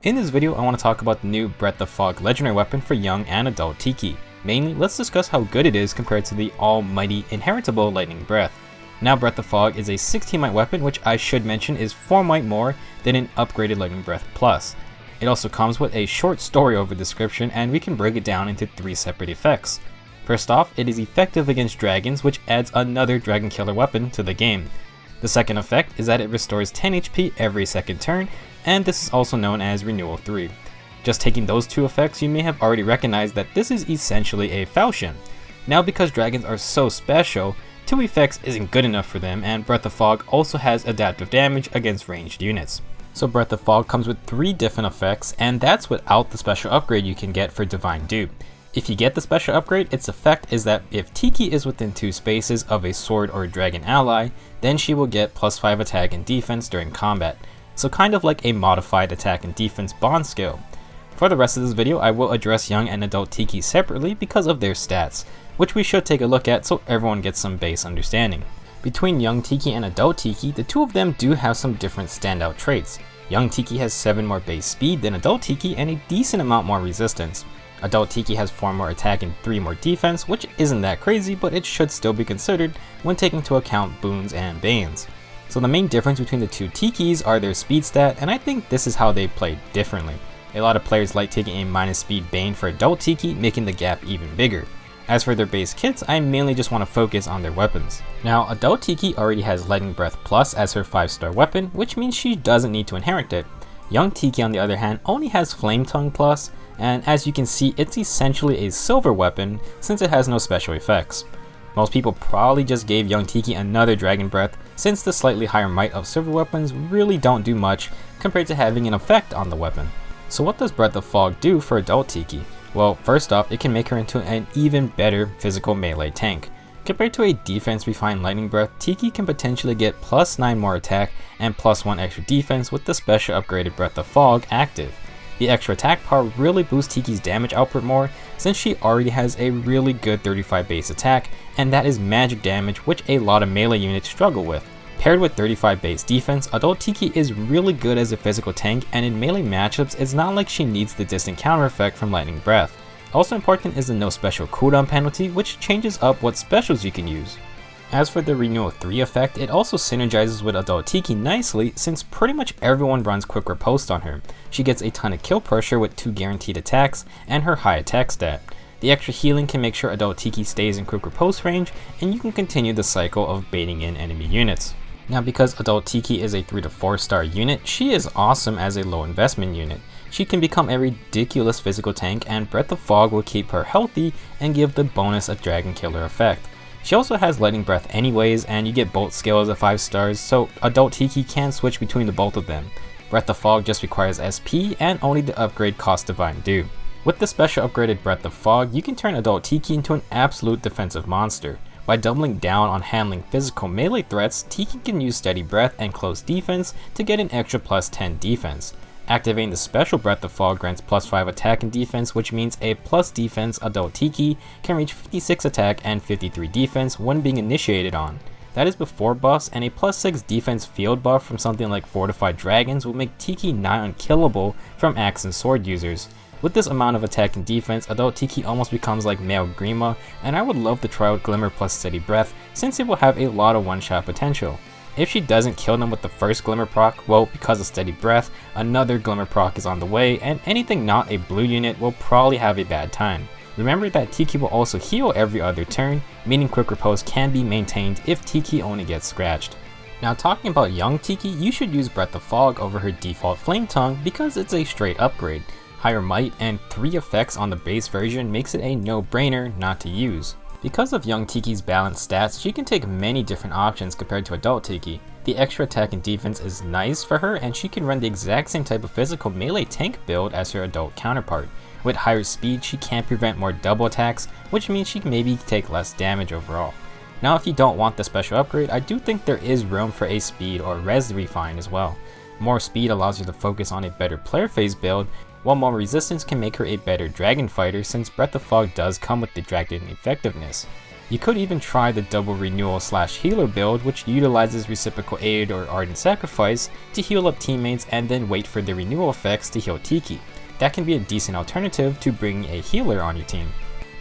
In this video, I want to talk about the new Breath of Fog legendary weapon for young and adult Tiki. Mainly, let's discuss how good it is compared to the almighty inheritable Lightning Breath. Now Breath of Fog is a 16 might weapon, which I should mention is 4 might more than an upgraded Lightning Breath Plus. It also comes with a short story over description, and we can break it down into 3 separate effects. First off, it is effective against dragons, which adds another dragon killer weapon to the game. The second effect is that it restores 10 HP every second turn, and this is also known as Renewal 3. Just taking those 2 effects, you may have already recognized that this is essentially a falchion. Now because dragons are so special, 2 effects isn't good enough for them, and Breath of Fog also has adaptive damage against ranged units. So Breath of Fog comes with 3 different effects, and that's without the special upgrade you can get for Divine Dupe. If you get the special upgrade, its effect is that if Tiki is within 2 spaces of a sword or dragon ally, then she will get plus 5 attack and defense during combat. So kind of like a modified attack and defense bond skill. For the rest of this video, I will address young and adult Tiki separately because of their stats, which we should take a look at so everyone gets some base understanding. Between young Tiki and adult Tiki, the 2 of them do have some different standout traits. Young Tiki has 7 more base speed than adult Tiki and a decent amount more resistance. Adult Tiki has 4 more attack and 3 more defense, which isn't that crazy, but it should still be considered when taking into account boons and banes. So the main difference between the 2 Tikis are their speed stat, and I think this is how they play differently. A lot of players like taking a minus speed bane for adult Tiki, making the gap even bigger. As for their base kits, I mainly just want to focus on their weapons. Now, adult Tiki already has Lightning Breath Plus as her 5-star weapon, which means she doesn't need to inherit it. Young Tiki on the other hand only has Flame Tongue Plus, and as you can see, it's essentially a silver weapon since it has no special effects. Most people probably just gave young Tiki another Dragon Breath since the slightly higher might of silver weapons really don't do much compared to having an effect on the weapon. So what does Breath of Fog do for adult Tiki? Well, first off, it can make her into an even better physical melee tank. Compared to a defense refined Lightning Breath, Tiki can potentially get plus 9 more attack and plus 1 extra defense with the special upgraded Breath of Fog active. The extra attack power really boosts Tiki's damage output more since she already has a really good 35 base attack, and that is magic damage which a lot of melee units struggle with. Paired with 35 base defense, adult Tiki is really good as a physical tank, and in melee matchups it's not like she needs the distant counter effect from Lightning Breath. Also important is the no special cooldown penalty, which changes up what specials you can use. As for the Renewal 3 effect, it also synergizes with adult Tiki nicely since pretty much everyone runs quick riposte on her. She gets a ton of kill pressure with 2 guaranteed attacks and her high attack stat. The extra healing can make sure adult Tiki stays in quick riposte range, and you can continue the cycle of baiting in enemy units. Now because adult Tiki is a 3 to 4 star unit, she is awesome as a low investment unit. She can become a ridiculous physical tank, and Breath of Fog will keep her healthy and give the bonus a dragon killer effect. She also has Lightning Breath anyways, and you get both skills at 5 stars, so adult Tiki can switch between the both of them. Breath of Fog just requires SP, and only the upgrade costs Divine Dupe. With the special upgraded Breath of Fog, you can turn adult Tiki into an absolute defensive monster. By doubling down on handling physical melee threats, Tiki can use Steady Breath and Close Defense to get an extra plus 10 defense. Activating the special Breath of Fog grants plus 5 attack and defense, which means a plus defense adult Tiki can reach 56 attack and 53 defense when being initiated on. That is before buffs, and a plus 6 defense field buff from something like Fortified Dragons will make Tiki nigh unkillable from axe and sword users. With this amount of attack and defense, adult Tiki almost becomes like male Grima, and I would love to try out Glimmer plus Steady Breath since it will have a lot of one-shot potential. If she doesn't kill them with the first Glimmer proc, well, because of Steady Breath, another Glimmer proc is on the way, and anything not a blue unit will probably have a bad time. Remember that Tiki will also heal every other turn, meaning quick riposte can be maintained if Tiki only gets scratched. Now talking about young Tiki, you should use Breath of Fog over her default Flame Tongue because it's a straight upgrade. Higher might and 3 effects on the base version makes it a no-brainer not to use. Because of young Tiki's balanced stats, she can take many different options compared to adult Tiki. The extra attack and defense is nice for her, and she can run the exact same type of physical melee tank build as her adult counterpart. With higher speed, she can prevent more double attacks, which means she can maybe take less damage overall. Now if you don't want the special upgrade, I do think there is room for a speed or res refine as well. More speed allows you to focus on a better player phase build, while more resistance can make her a better dragon fighter since Breath of Fog does come with the dragon effectiveness. You could even try the double renewal / healer build, which utilizes reciprocal aid or ardent sacrifice to heal up teammates and then wait for the renewal effects to heal Tiki. That can be a decent alternative to bringing a healer on your team.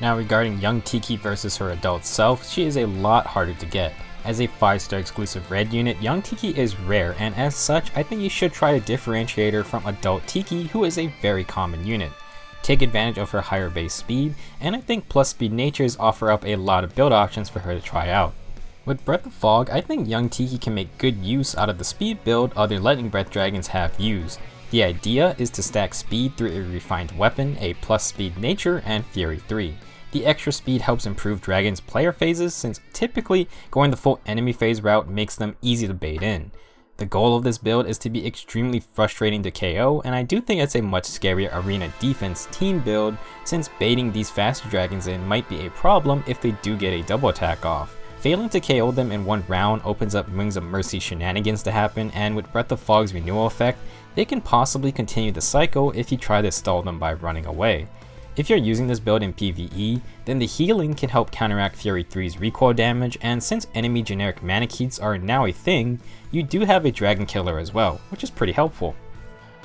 Now regarding young Tiki versus her adult self, she is a lot harder to get. As a 5-star exclusive red unit, young Tiki is rare, and as such, I think you should try to differentiate her from adult Tiki, who is a very common unit. Take advantage of her higher base speed, and I think plus speed natures offer up a lot of build options for her to try out. With Breath of Fog, I think young Tiki can make good use out of the speed build other Lightning Breath dragons have used. The idea is to stack speed through a refined weapon, a plus speed nature, and Fury 3. The extra speed helps improve dragons' player phases, since typically going the full enemy phase route makes them easy to bait in. The goal of this build is to be extremely frustrating to KO, and I do think it's a much scarier arena defense team build, since baiting these faster dragons in might be a problem if they do get a double attack off. Failing to KO them in one round opens up Wings of Mercy shenanigans to happen, and with Breath of Fog's renewal effect, they can possibly continue the cycle if you try to stall them by running away. If you're using this build in PvE, then the healing can help counteract Fury 3's recoil damage, and since enemy generic Manicheets are now a thing, you do have a Dragon Killer as well, which is pretty helpful.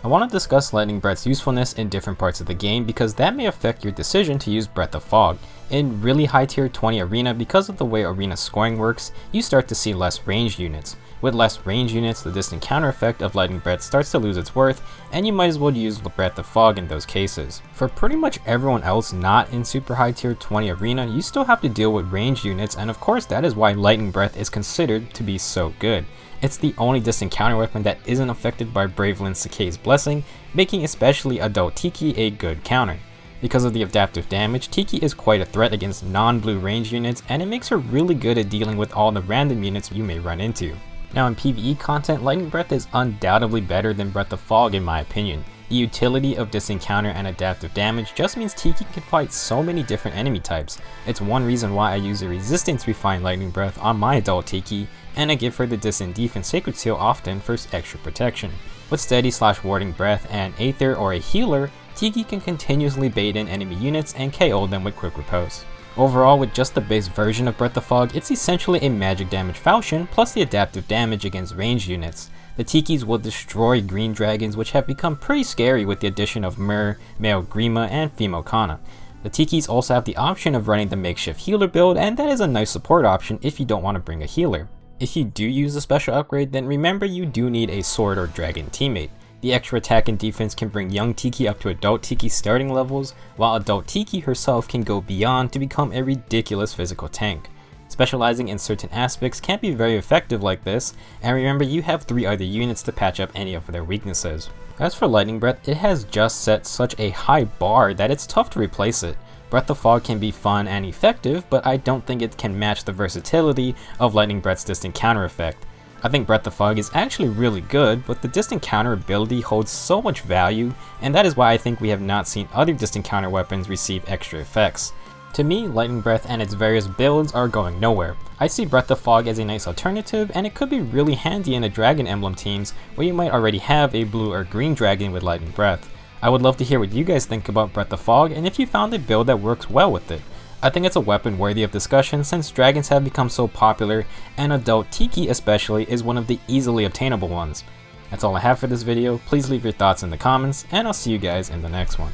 I want to discuss Lightning Breath's usefulness in different parts of the game because that may affect your decision to use Breath of Fog. In really high tier 20 arena, because of the way arena scoring works, you start to see less ranged units. With less range units, the distant counter effect of Lightning Breath starts to lose its worth, and you might as well use Breath of Fog in those cases. For pretty much everyone else not in super high tier 20 arena, you still have to deal with ranged units, and of course that is why Lightning Breath is considered to be so good. It's the only distant counter weapon that isn't affected by Braveland Sakei's Blessing, making especially adult Tiki a good counter. Because of the adaptive damage, Tiki is quite a threat against non-blue range units, and it makes her really good at dealing with all the random units you may run into. Now in PvE content, Lightning Breath is undoubtedly better than Breath of Fog in my opinion. The utility of distant counter and adaptive damage just means Tiki can fight so many different enemy types. It's one reason why I use a resistance refined Lightning Breath on my adult Tiki, and I give her the distant defense sacred seal often for extra protection. With steady / warding breath and Aether or a healer, Tiki can continuously bait in enemy units and KO them with quick riposte. Overall, with just the base version of Breath of Fog, it's essentially a magic damage falchion plus the adaptive damage against ranged units. The Tikis will destroy green dragons, which have become pretty scary with the addition of Myr, male Grima, and female Kana. The Tikis also have the option of running the makeshift healer build, and that is a nice support option if you don't want to bring a healer. If you do use a special upgrade, then remember you do need a sword or dragon teammate. The extra attack and defense can bring young Tiki up to adult Tiki starting levels, while adult Tiki herself can go beyond to become a ridiculous physical tank. Specializing in certain aspects can be very effective like this, and remember you have 3 other units to patch up any of their weaknesses. As for Lightning Breath, it has just set such a high bar that it's tough to replace it. Breath of Fog can be fun and effective, but I don't think it can match the versatility of Lightning Breath's distant counter effect. I think Breath of Fog is actually really good, but the distant counter ability holds so much value, and that is why I think we have not seen other distant counter weapons receive extra effects. To me, Lightning Breath and its various builds are going nowhere. I see Breath of Fog as a nice alternative, and it could be really handy in the Dragon Emblem teams where you might already have a blue or green dragon with Lightning Breath. I would love to hear what you guys think about Breath of Fog and if you found a build that works well with it. I think it's a weapon worthy of discussion since dragons have become so popular, and adult Tiki especially is one of the easily obtainable ones. That's all I have for this video. Please leave your thoughts in the comments, and I'll see you guys in the next one.